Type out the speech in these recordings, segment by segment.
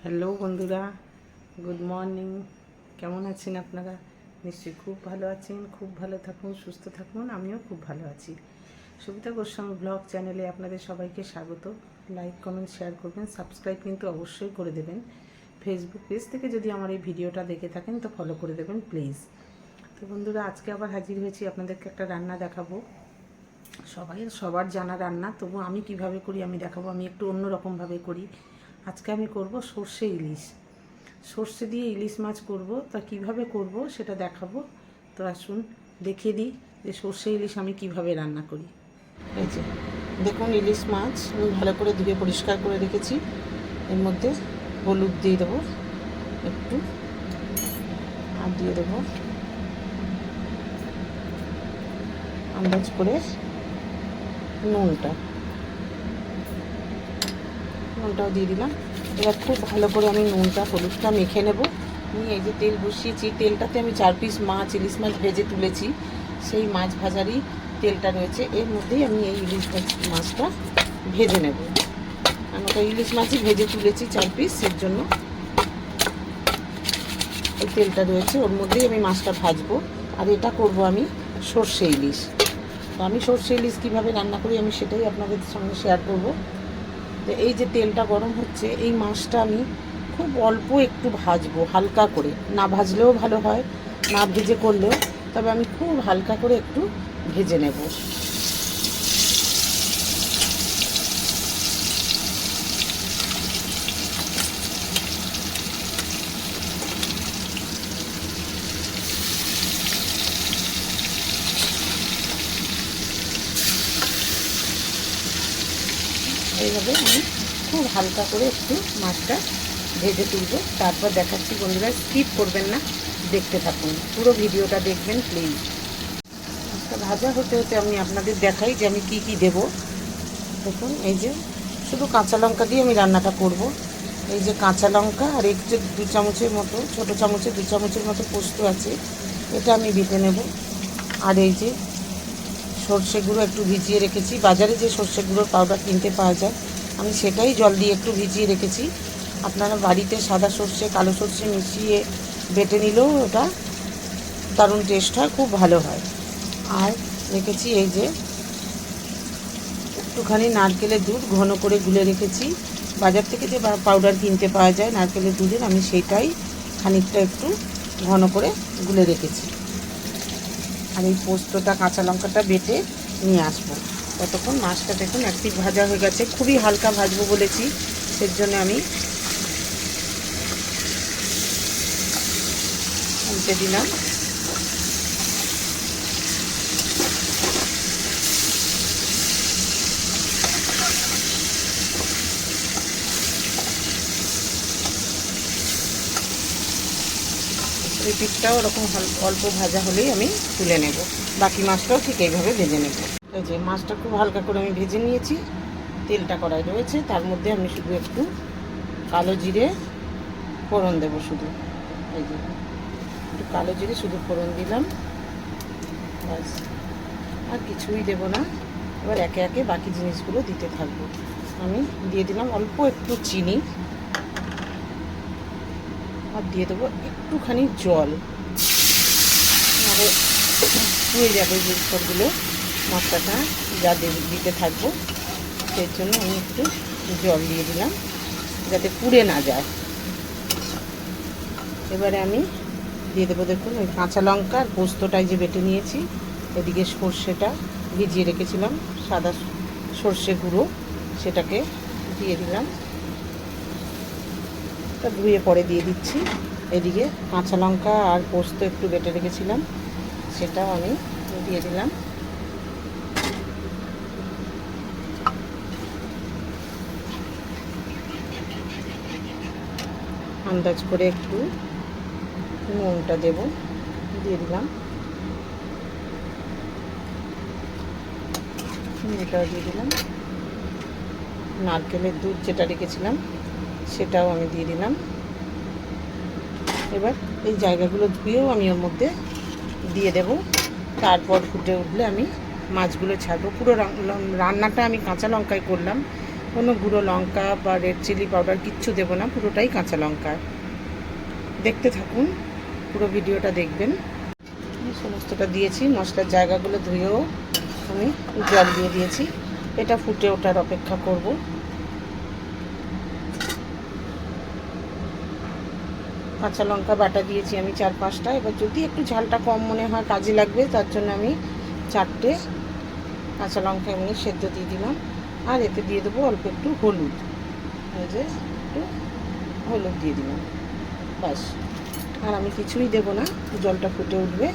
Hello বন্ধুরা, good morning. কেমন আছেন আপনারা? নিশ্চয়ই খুব ভালো আছেন। খুব ভালো থাকুন, সুস্থ থাকুন। আমিও খুব ভালো আছি। সবিতা গোস্বামী ব্লগ চ্যানেলে আপনাদের সবাইকে স্বাগত। লাইক, কমেন্ট, শেয়ার করবেন, সাবস্ক্রাইব কিন্তু অবশ্যই করে দেবেন। ফেসবুক পেজ থেকে যদি আমার এই ভিডিওটা দেখে থাকেন তো ফলো করে দেবেন প্লিজ। তো বন্ধুরা, আজকে আবার হাজির হয়েছি, আপনাদেরকে একটা রান্না দেখাবো। সবার জানা রান্না, তবু আমি কিভাবে করি আমি দেখাবো। আমি একটু অন্যরকমভাবে করি। আজকে আমি করব সর্ষে ইলিশ। সর্ষে দিয়ে ইলিশ মাছ করব। তা কিভাবে করব সেটা দেখাবো। তো আসুন দেখিয়ে দিই যে সর্ষে ইলিশ আমি কিভাবে রান্না করি। এই যে দেখুন, ইলিশ মাছ আমি ভালো করে ধুয়ে পরিষ্কার করে রেখেছি। এর মধ্যে হলুদ দিয়ে দেবো একটু, আর দিয়ে দেবো আন্দাজ করে নুনটাও দিয়ে দিলাম। এবার খুব ভালো করে আমি নুনটা হলুদটা মেখে নেব। নিয়ে এই যে তেল বসিয়েছি, তেলটাতে আমি 4 পিস মাছ, ইলিশ মাছ ভেজে তুলেছি। সেই মাছ ভাজারই তেলটা রয়েছে, এর মধ্যেই আমি এই ইলিশ মাছটা ভেজে নেব। আমি ওটা ইলিশ মাছই ভেজে তুলেছি 4 পিস, এর জন্য এই তেলটা রয়েছে, ওর মধ্যেই আমি মাছটা ভাজবো। আর এটা করব আমি সর্ষে ইলিশ। তো আমি সর্ষে ইলিশ কীভাবে রান্না করি আমি সেটাই আপনাদের সঙ্গে শেয়ার করব। তো এই যে তেলটা গরম হচ্ছে, এই মাছটা আমি খুব অল্প একটু ভাজবো, হালকা করে। না ভাজলেও ভালো হয়, না ভেজে করলেও, তবে আমি খুব হালকা করে একটু ভেজে নেব। এইভাবে আমি খুব হালকা করে একটু মাছটা ভেজে তুলব। তারপর দেখাচ্ছি। বন্ধুরা, স্কিপ করবেন না, দেখতে থাকুন, পুরো ভিডিওটা দেখবেন প্লিজ। মাছটা ভাজা হতে হতে আমি আপনাদের দেখাই যে আমি কি কি দেব। দেখুন, এই যে শুধু কাঁচা লঙ্কা দিয়ে আমি রান্নাটা করব। এই যে কাঁচা লঙ্কা, আর একটু 2 চামচের মতো, ছোটো চামচে 2 চামচের মতো পোস্ত আছে, এটা আমি বেটে নেব। আর এই যে সর্ষে গুঁড়ো একটু ভিজিয়ে রেখেছি, বাজারে যে সর্ষে গুঁড়োর পাউডার কিনতে পাওয়া যায়, আমি সেটাই জল দিয়ে একটু ভিজিয়ে রেখেছি। আপনারা বাড়িতে সাদা সর্ষে, কালো সর্ষে মিশিয়ে বেটে নিলেও ওটা দারুণ টেস্ট হয়, খুব ভালো হয়। আর রেখেছি এই যে একটুখানি নারকেলের দুধ ঘন করে গুলে রেখেছি। বাজার থেকে যে পাউডার কিনতে পাওয়া যায় নারকেলের দুধের, আমি সেইটাই খানিকটা একটু ঘন করে গুলে রেখেছি। আর এই পোস্তটা, কাঁচা লঙ্কাটা বেটে নিয়ে আসবো। ততক্ষণ মাছটা দেখুন এক পিঠ ভাজা হয়ে গেছে। খুবই হালকা ভাজবো বলেছি, সের জন্য আমি উল্টে দিলাম। এই পিঠটাও ওরকম অল্প ভাজা হলেই আমি তুলে নেব। বাকি মাছটাও ঠিক এইভাবে ভেজে নেব। এই যে মাছটা খুব হালকা করে আমি ভেজে নিয়েছি। তেলটা কড়াই রয়েছে, তার মধ্যে আমি শুধু একটু কালো জিরে ফোড়ন দেবো। শুধু এই যে একটু কালো জিরে শুধু ফোড়ন দিলাম, ব্যাস, আর কিছুই দেব না। এবার একে একে বাকি জিনিসগুলো দিতে থাকবো। আমি দিয়ে দিলাম অল্প একটু চিনি, আর দিয়ে দেবো একটুখানি জল। মানে পুড়ে যাবে জিনিসপত্রগুলো, মশলাটা যা দিতে থাকবো, সেই জন্য আমি একটু জল দিয়ে দিলাম যাতে পুড়ে না যায়। এবারে আমি দিয়ে দেবো, দেখুন, ওই কাঁচা লঙ্কা আর পোস্তটাই যে বেটে নিয়েছি, এদিকে সর্ষেটা ভিজিয়ে রেখেছিলাম, সাদা সর্ষে গুঁড়ো, সেটাকে দিয়ে দিলাম। তা ধুয়ে পরে দিয়ে দিচ্ছি। এদিকে কাঁচা লঙ্কা আর পোস্ত একটু বেটে রেখেছিলাম, সেটাও আমি দিয়ে দিলাম। আন্দাজ করে একটু নুনটা দেব, দিয়ে দিলাম। এটাও দিয়ে দিলাম। নারকেলের দুধ যেটা রেখেছিলাম সেটাও আমি দিয়ে দিলাম। এবার এই জায়গাগুলো ধুয়েও আমি ওর মধ্যে দিয়ে দেব। তারপর ফুটে উঠলে আমি মাছগুলো ছাড়বো। পুরো রান্নাটা আমি কাঁচা লঙ্কায় করলাম, কোনো গুঁড়ো লঙ্কা বা রেড চিলি পাউডার কিচ্ছু দেবো না, পুরোটাই কাঁচা লঙ্কা। দেখতে থাকুন, পুরো ভিডিওটা দেখবেন। সমস্তটা দিয়েছি, মশলার জায়গাগুলো ধুয়েও আমি জল দিয়ে দিয়েছি। এটা ফুটে ওঠার অপেক্ষা করব। কাঁচা লঙ্কা বাটা দিয়েছি আমি 4-5টা। এবার যদি একটু ঝালটা কম মনে হয়, কাজে লাগবে, তার জন্য আমি 4টে কাঁচা লঙ্কা এমনি সেদ্ধ দিয়ে দিলাম। আর এতে দিয়ে দেবো অল্প একটু হলুদ, এই যে একটু হলুদ দিয়ে দিলাম, ব্যাস। আর আমি কিছুই দেবো না, জলটা ফুটে উঠবে,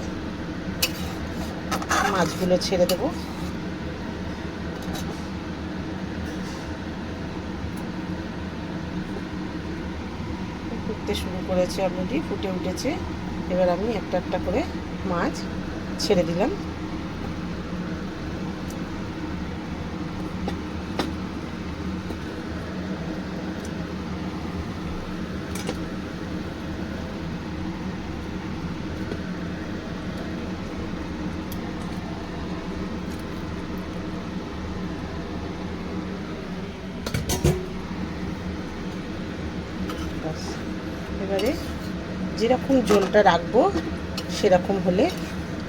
মাছগুলো ছেড়ে দেবো। ফুটতে শুরু করেছে, অলরেডি ফুটে উঠেছে। এবার আমি একটা একটা করে মাছ ছেড়ে দিলাম। এবারে যেরকম ঝোলটা রাখবো সেরকম হলে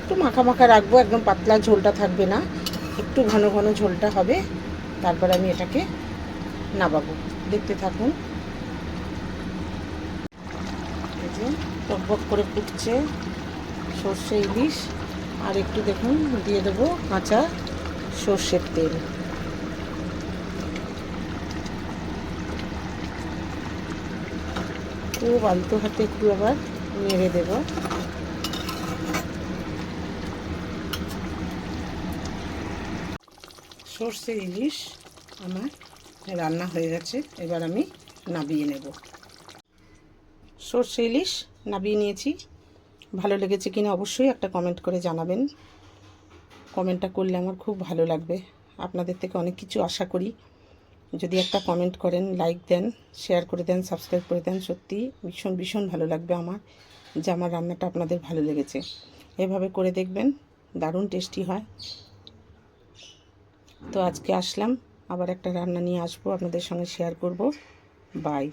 একটু মাখা মাখা রাখবো, একদম পাতলা ঝোলটা থাকবে না, একটু ঘন ঘন ঝোলটা হবে। তারপর আমি এটাকে নামাবো, দেখতে থাকুন। এই যে টকবক করে ফুটছে সর্ষে ইলিশ। আর একটু দেখুন দিয়ে দেবো কাঁচা সর্ষের তেল। খুব আলতো হাতে একটু আবার নেড়ে দেব। সর্ষে ইলিশ আমার রান্না হয়ে গেছে, এবার আমি নামিয়ে নেব। সর্ষে ইলিশ নামিয়ে নিয়েছি। ভালো লেগেছে কিনা অবশ্যই একটা কমেন্ট করে জানাবেন। কমেন্টটা করলে আমার খুব ভালো লাগবে, আপনাদের থেকে অনেক কিছু আশা করি। যদি একটা কমেন্ট করেন, লাইক দেন, শেয়ার করে দেন, সাবস্ক্রাইব করে দেন, সত্যি ভীষণ ভীষণ ভালো লাগবে আমার, যে আমার রান্নাটা আপনাদের ভালো লেগেছে। এভাবে করে দেখবেন, দারুণ টেস্টি হয়। তো আজকে আসলাম, আবার একটা রান্না নিয়ে আসবো, আপনাদের সঙ্গে শেয়ার করব। বাই।